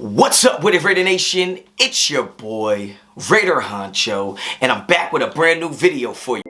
What's up with it, Raider Nation? It's your boy, Raider Honcho, and I'm back with a brand new video for you.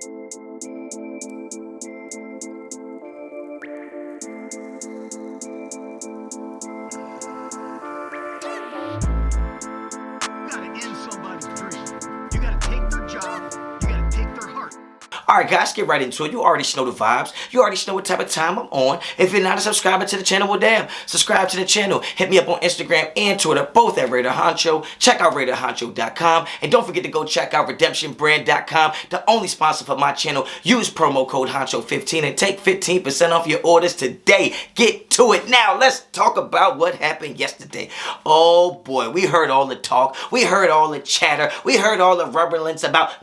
Alright guys, get right into it. You already know the vibes. You already know what type of time I'm on. If you're not a subscriber to the channel, well damn, subscribe to the channel. Hit me up on Instagram and Twitter, both at Raider Honcho. Check out Raiderinfo.com. And don't forget to go check out RedemptionBrand.com, the only sponsor for my channel. Use promo code Honcho15 and take 15% off your orders today. Get to it. Now, let's talk about what happened yesterday. Oh boy, we heard all the talk. We heard all the chatter. We heard all the rubberlints about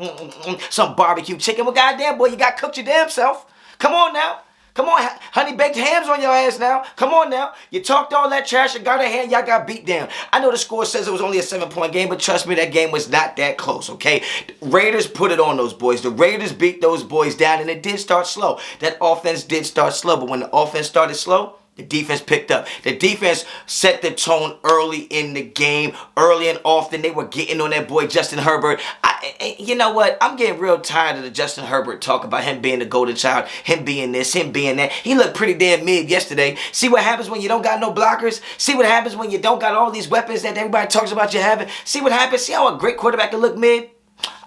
some barbecue chicken. Well, goddamn, boy, you got cooked your damn self. Come on now. Come on, honey baked hams on your ass now. Come on now. You talked all that trash and got a hand, y'all got beat down. I know the score says it was only a 7-point game, but trust me, that game was not that close, okay? Raiders put it on those boys. The Raiders beat those boys down, and it did start slow. That offense did start slow, but when the offense started slow, the defense picked up. The defense set the tone early in the game. Early and often, they were getting on that boy Justin Herbert. You know what? I'm getting real tired of the Justin Herbert talk about him being the golden child, him being this, him being that. He looked pretty damn mid yesterday. See what happens when you don't got no blockers? See what happens when you don't got all these weapons that everybody talks about you having? See what happens? See how a great quarterback can look mid?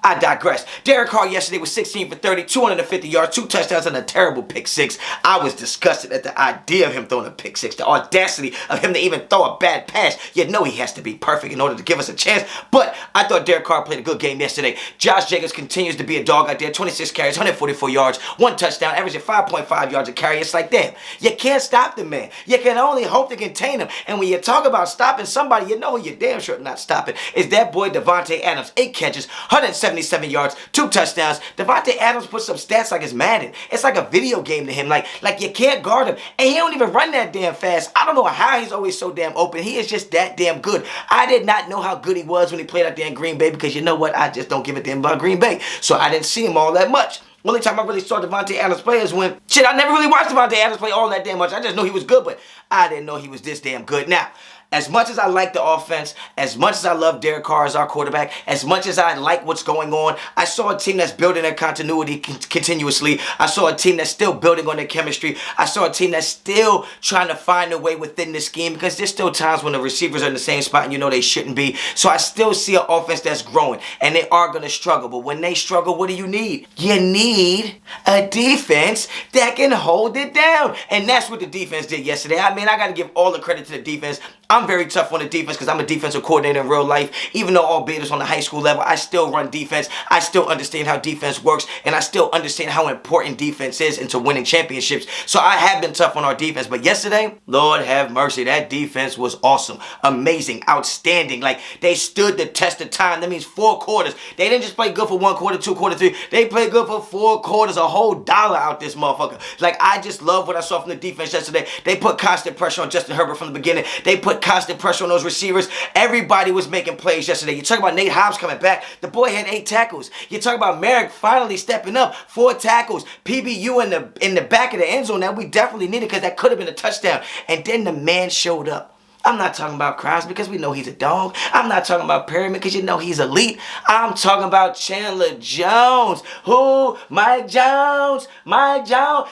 I digress. Derek Carr yesterday was 16 for 30, 250 yards, 2 touchdowns, and a terrible pick six. I was disgusted at the idea of him throwing a pick six, the audacity of him to even throw a bad pass. You know he has to be perfect in order to give us a chance, but I thought Derek Carr played a good game yesterday. Josh Jacobs continues to be a dog out there, 26 carries, 144 yards, 1 touchdown, averaging 5.5 yards a carry. It's like, damn, you can't stop the man. You can only hope to contain him, and when you talk about stopping somebody, you know who you're damn sure not stopping is that boy Devontae Adams. 8 catches, 177 yards, 2 touchdowns. Devontae Adams put some stats like it's Madden. It's like a video game to him. Like you can't guard him. And he don't even run that damn fast. I don't know how he's always so damn open. He is just that damn good. I did not know how good he was when he played out there in Green Bay because you know what? I just don't give a damn about Green Bay. So I didn't see him all that much. Only time I really saw Devontae Adams play is when, shit, I never really watched Devontae Adams play all that damn much. I just know he was good, but I didn't know he was this damn good. Now, as much as I like the offense, as much as I love Derek Carr as our quarterback, as much as I like what's going on, I saw a team that's building their continuity continuously. I saw a team that's still building on their chemistry. I saw a team that's still trying to find a way within the scheme because there's still times when the receivers are in the same spot and you know they shouldn't be. So I still see an offense that's growing, and they are going to struggle. But when they struggle, what do you need? You need a defense that can hold it down. And that's what the defense did yesterday. I mean, I got to give all the credit to the defense. I'm very tough on the defense because I'm a defensive coordinator in real life. Even though albeit it's on the high school level, I still run defense. I still understand how defense works, and I still understand how important defense is into winning championships. So I have been tough on our defense. But yesterday, Lord have mercy, that defense was awesome, amazing, outstanding. Like, they stood the test of time. That means 4 quarters. They didn't just play good for 1 quarter, 2 quarters, 3. They played good for 4 quarters, a whole dollar out this motherfucker. Like, I just love what I saw from the defense yesterday. They put constant pressure on Justin Herbert from the beginning. They put constant pressure on those receivers. Everybody was making plays yesterday. You talk about Nate Hobbs coming back. The boy had 8 tackles. You talk about Merrick finally stepping up. 4 tackles. PBU in the back of the end zone that we definitely needed because that could have been a touchdown. And then the man showed up. I'm not talking about Krause because we know he's a dog. I'm not talking about Perryman because you know he's elite. I'm talking about Chandler Jones. Who? Mike Jones.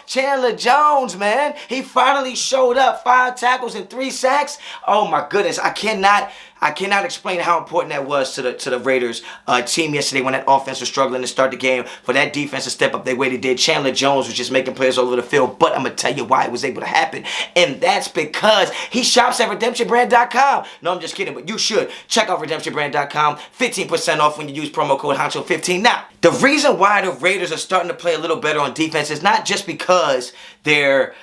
Chandler Jones, man. He finally showed up. 5 tackles and 3 sacks. Oh my goodness. I cannot explain how important that was to the Raiders team yesterday when that offense was struggling to start the game. For that defense to step up the way they did, Chandler Jones was just making plays all over the field. But I'm going to tell you why it was able to happen. And that's because he shops at RedemptionBrand.com. No, I'm just kidding, but you should. Check out RedemptionBrand.com. 15% off when you use promo code Honcho15. Now, the reason why the Raiders are starting to play a little better on defense is not just because they're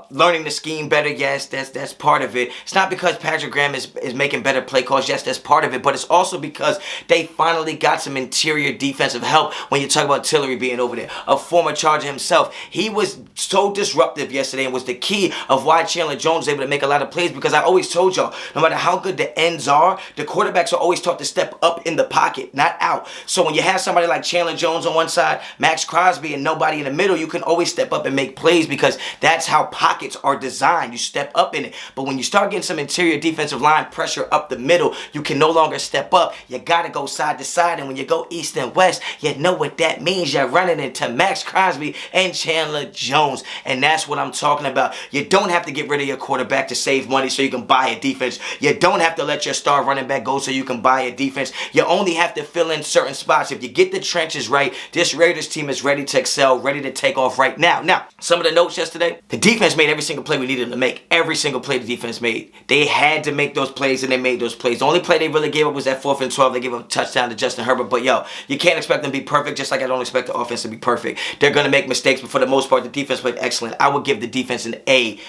learning the scheme better. Yes, that's part of it. It's not because Patrick Graham is making better play calls. Yes, that's part of it. But it's also because they finally got some interior defensive help when you talk about Tillery being over there. A former Charger himself. He was so disruptive yesterday and was the key of why Chandler Jones was able to make a lot of plays because I always told y'all, no matter how good the ends are, the quarterbacks are always taught to step up in the pocket, not out. So when you have somebody like Chandler Jones on one side, Max Crosby, and nobody in the middle, you can always step up and make plays because that's That's how pockets are designed. You step up in it. But when you start getting some interior defensive line pressure up the middle, you can no longer step up. You got to go side to side. And when you go east and west, you know what that means. You're running into Max Crosby and Chandler Jones. And that's what I'm talking about. You don't have to get rid of your quarterback to save money so you can buy a defense. You don't have to let your star running back go so you can buy a defense. You only have to fill in certain spots. If you get the trenches right, this Raiders team is ready to excel, ready to take off right now. Now, some of the notes yesterday, the defense made every single play we needed them to make. Every single play the defense made. They had to make those plays, and they made those plays. The only play they really gave up was that 4th and 12. They gave up a touchdown to Justin Herbert. But, yo, you can't expect them to be perfect, just like I don't expect the offense to be perfect. They're going to make mistakes, but for the most part, the defense played excellent. I would give the defense an A+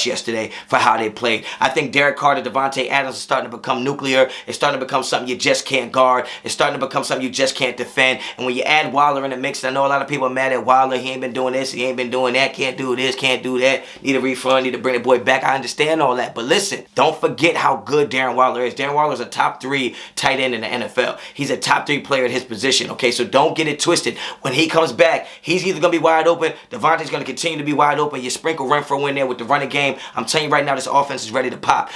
yesterday for how they played. I think Derek Carter, Devontae Adams is starting to become nuclear. It's starting to become something you just can't guard. It's starting to become something you just can't defend. And when you add Waller in the mix, I know a lot of people are mad at Waller. He ain't been doing this. He ain't been doing that. Can't do this. Can't do that. Need a refund. Need to bring the boy back. I understand all that. But listen, don't forget how good Darren Waller is. Darren Waller is a top 3 tight end in the NFL. He's a top 3 player at his position. Okay, so don't get it twisted. When he comes back, he's either going to be wide open. Devontae's going to continue to be wide open. You sprinkle Renfro in there with the running game. I'm telling you right now, this offense is ready to pop.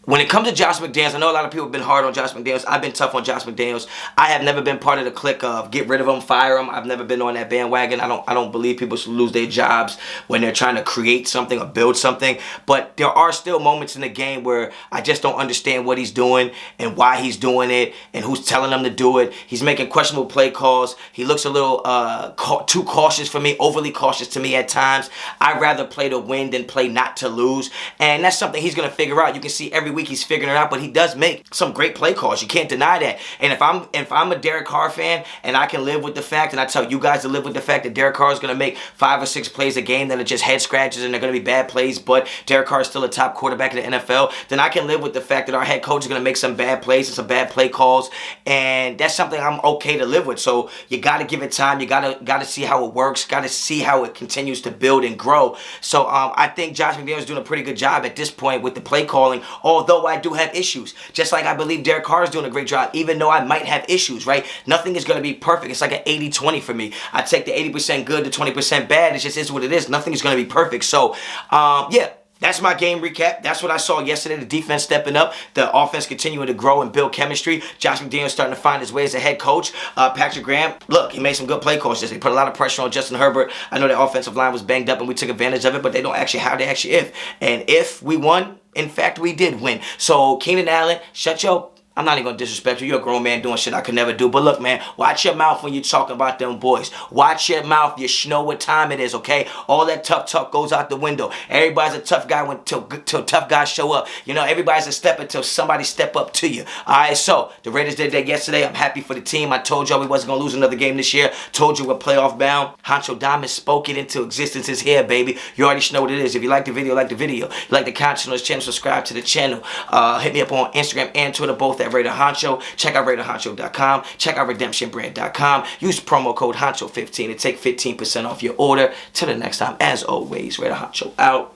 When it comes to Josh McDaniels, I know a lot of people have been hard on Josh McDaniels. I've been tough on Josh McDaniels. I have never been part of the clique of get rid of him, fire him. I've never been on that bandwagon. I don't believe people should lose their jobs when they're trying to create something or build something. But there are still moments in the game where I just don't understand what he's doing and why he's doing it and who's telling him to do it. He's making questionable play calls. He looks a little too cautious for me, overly cautious to me at times. I'd rather play to win than play not to lose. And that's something he's going to figure out. You can see every week he's figuring it out, but he does make some great play calls. You can't deny that. And if I'm a Derek Carr fan and I can live with the fact, and I tell you guys to live with the fact that Derek Carr is going to make 5 or 6 plays a game that are just head scratches and they're going to be bad plays, but Derek Carr is still a top quarterback in the NFL, then I can live with the fact that our head coach is going to make some bad plays and some bad play calls, and that's something I'm okay to live with. So you got to give it time. You got to see how it works. Got to see how it continues to build and grow. So I think Josh McDaniels is doing a pretty good job at this point with the play calling, although I do have issues. Just like I believe Derek Carr is doing a great job, even though I might have issues, right? Nothing is going to be perfect. It's like an 80-20 for me. I take the 80% good, the 20% bad. It just is what it is. Nothing is going to be perfect. So, yeah. That's my game recap. That's what I saw yesterday. The defense stepping up. The offense continuing to grow and build chemistry. Josh McDaniels starting to find his way as a head coach. Patrick Graham, look, he made some good play calls yesterday. He put a lot of pressure on Justin Herbert. I know the offensive line was banged up and we took advantage of it, but they don't actually how they actually if. And if we won, in fact, we did win. So, Keenan Allen, shut your... I'm not even going to disrespect you. You're a grown man doing shit I could never do. But look, man, watch your mouth when you're talking about them boys. Watch your mouth. You know what time it is, okay? All that tough talk goes out the window. Everybody's a tough guy till tough guys show up. You know, everybody's a step until somebody step up to you. All right, so the Raiders did that yesterday. I'm happy for the team. I told y'all we wasn't going to lose another game this year. Told you we're playoff bound. Honcho Diamond spoke it into existence. It's here, baby. You already know what it is. If you like the video, like the video. You like the content on this channel, subscribe to the channel. Hit me up on Instagram and Twitter, both at Raider Honcho. Check out RaiderHoncho.com. Check out RedemptionBrand.com. Use promo code Honcho15 to take 15% off your order. Till the next time, as always, Raider Honcho out.